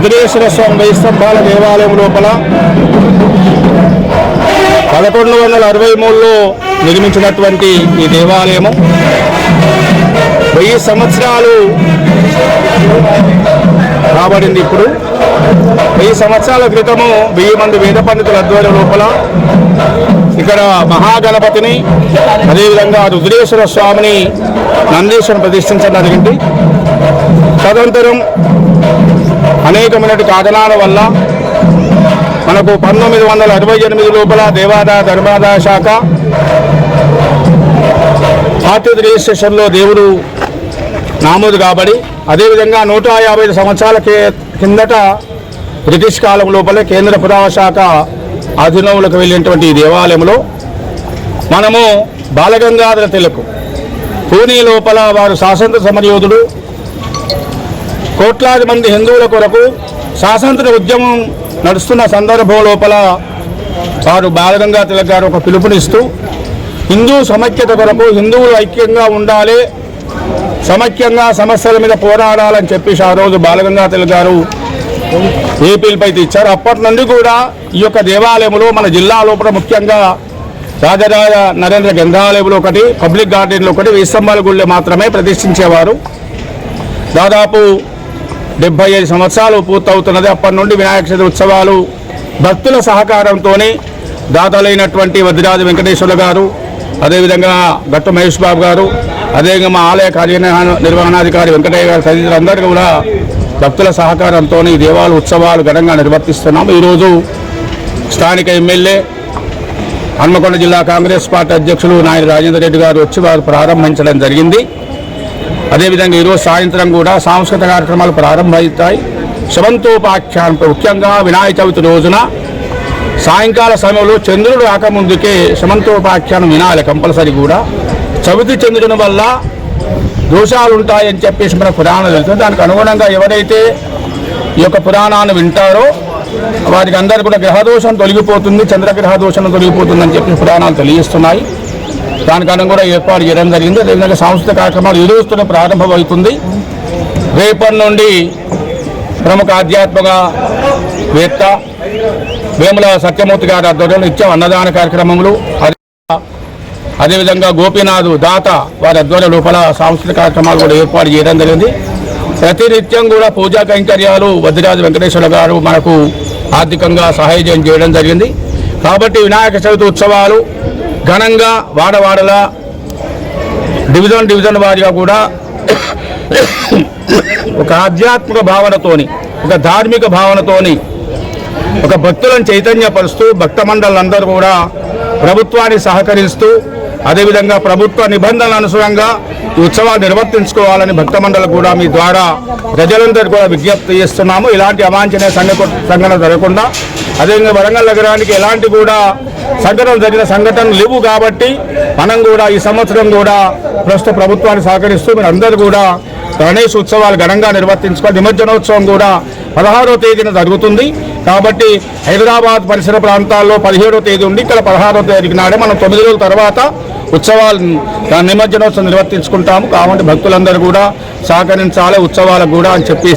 రుద్రేశ్వర స్వామి 1000 స్తంభాల దేవాలయం లోపల 1163లో నిర్మించినటువంటి ఈ దేవాలయము 1000 సంవత్సరాలు కాబడింది. ఇప్పుడు 1000 సంవత్సరాల క్రితము 1000 మంది వేద పండితుల ఆధ్వర్యం లోపల ఇక్కడ మహాగణపతిని, అదేవిధంగా రుద్రేశ్వర స్వామిని, నందీశ్వరం ప్రతిష్ఠించడం జరిగింది. తదనంతరం అనేకమైన కారణాల వల్ల మనకు 1968 లోపల దేవాదాయ ధర్మాదాయ శాఖ ఆర్టీఓ రిజిస్ట్రేషన్లో దేవుడు నామోదు కాబడి, అదేవిధంగా 155 సంవత్సరాల కిందట బ్రిటిష్ కాలం లోపలే కేంద్ర పురావస్తు శాఖ అధీనంలోకి వెళ్ళినటువంటి ఈ దేవాలయంలో మనము బాలగంగాధర తిలక్ పూణే లోపల వారు స్వాతంత్ర సమరయోధుడు, కోట్లాది మంది హిందువుల కొరకు స్వాతంత్ర ఉద్యమం నడుస్తున్న సందర్భం లోపల వారు బాలగంగాధర తిలక్ గారు ఒక పిలుపునిస్తూ హిందూ సమైక్యత కొరకు హిందువులు ఐక్యంగా ఉండాలి, సమైక్యంగా సమస్యల మీద పోరాడాలని చెప్పేసి ఆ రోజు బాలగంగాధర తిలక్ గారు ఏపీలపై ఇచ్చారు. అప్పటి నుండి కూడా ఈ యొక్క దేవాలయంలో మన జిల్లా లోపల ముఖ్యంగా రాజరాజ నరేంద్ర గ్రంథాలయంలో ఒకటి, పబ్లిక్ గార్డెన్లో ఒకటి, 1000 స్తంభాల గుళ్ళు మాత్రమే ప్రతిష్ఠించేవారు. దాదాపు 75 సంవత్సరాలు పూర్తవుతున్నది. అప్పటి నుండి వినాయక చవితి ఉత్సవాలు భక్తుల సహకారంతో దాతలైనటువంటి వద్దిరాజు వెంకటేశ్వర్లు గారు, అదేవిధంగా గట్టు మహేష్ బాబు గారు, అదేవిధంగా మా ఆలయ కార్యనిర్వహణాధికారి వెంకటయ్య గారు తదితరులందరూ కూడా భక్తుల సహకారంతో ఈ దేవాలయ ఉత్సవాలు ఘనంగా నిర్వర్తిస్తున్నాము. ఈరోజు స్థానిక ఎమ్మెల్యే హన్మకొండ జిల్లా కాంగ్రెస్ పార్టీ అధ్యక్షులు నాయన రాజేందర్ రెడ్డి గారు వచ్చి వారు ప్రారంభించడం జరిగింది. అదేవిధంగా ఈరోజు సాయంత్రం కూడా సాంస్కృతిక కార్యక్రమాలు ప్రారంభమవుతాయి. శవంతోపాఖ్యానం ముఖ్యంగా వినాయక చవితి రోజున సాయంకాల సమయంలో చంద్రుడు రాకముందుకే శమంతోపాఖ్యానం వినాలి కంపల్సరీ. కూడా చవితి చంద్రుని వల్ల దోషాలు ఉంటాయని చెప్పేసి మన పురాణం తెలుస్తుంది. దానికి అనుగుణంగా ఎవరైతే ఈ యొక్క పురాణాన్ని వింటారో వారికి అందరికీ కూడా గ్రహదోషం తొలగిపోతుంది, చంద్రగ్రహ దోషం తొలగిపోతుందని చెప్పి పురాణాలు తెలియజేస్తున్నాయి. దానికి అనుగుణంగా కూడా ఏర్పాటు చేయడం జరిగింది. అదేవిధంగా సాంస్కృతిక కార్యక్రమాలు ఈ రోజుతోనే ప్రారంభమవుతుంది. రేపటి నుండి ప్రముఖ ఆధ్యాత్మికవేత్త వేముల సత్యమూర్తి గారి ఆధ్వర్యంలో ఇచ్చే అన్నదాన కార్యక్రమములు, అదేవిధంగా గోపీనాథ్ దాత వారి ఆధ్వర్యం లోపల సాంస్కృతిక కార్యక్రమాలు కూడా ఏర్పాటు చేయడం జరిగింది. ప్రతినిత్యం కూడా పూజా కైంకర్యాలు వద్దిరాజు వెంకటేశ్వర గారు మనకు ఆర్థికంగా సహాయం చేయడం జరిగింది. కాబట్టి వినాయక చవితి ఉత్సవాలు ఘనంగా వాడవాడల డివిజన్ వారిగా కూడా ఒక ఆధ్యాత్మిక భావనతోని, ఒక ధార్మిక భావనతోని, ఒక భక్తులను చైతన్యపరుస్తూ భక్త మండలందరూ కూడా ప్రభుత్వాన్ని సహకరిస్తూ, అదేవిధంగా ప్రభుత్వ నిబంధనల అనుసారంగా ఈ ఉత్సవాలు నిర్వర్తించుకోవాలని భక్త మండలి కూడా మీ ద్వారా ప్రజలందరూ కూడా విజ్ఞప్తి చేస్తున్నాము. ఇలాంటి అవాంఛనీయ సంఘటన జరగకుండా, అదేవిధంగా వరంగల్ నగరానికి ఎలాంటి కూడా జరిగిన సంఘటనలు లేవు. కాబట్టి మనం కూడా ఈ సంవత్సరం కూడా ప్రస్తుత ప్రభుత్వాన్ని సహకరిస్తూ మీరు అందరూ కూడా గణేష్ ఉత్సవాలు ఘనంగా నిర్వర్తించుకోవాలి. నిమజ్జనోత్సవం కూడా 16వ తేదీన జరుగుతుంది. కాబట్టి హైదరాబాద్ పరిసర ప్రాంతాల్లో 17వ తేదీ ఉంది, ఇక్కడ 16వ తేదీకి నాడే మనం 9 రోజుల తర్వాత ఉత్సవాలు నిమజ్జనోత్సవం నిర్వర్తించుకుంటాము. కాబట్టి భక్తులందరూ కూడా సహకరించాలి ఉత్సవాలకు కూడా అని చెప్పి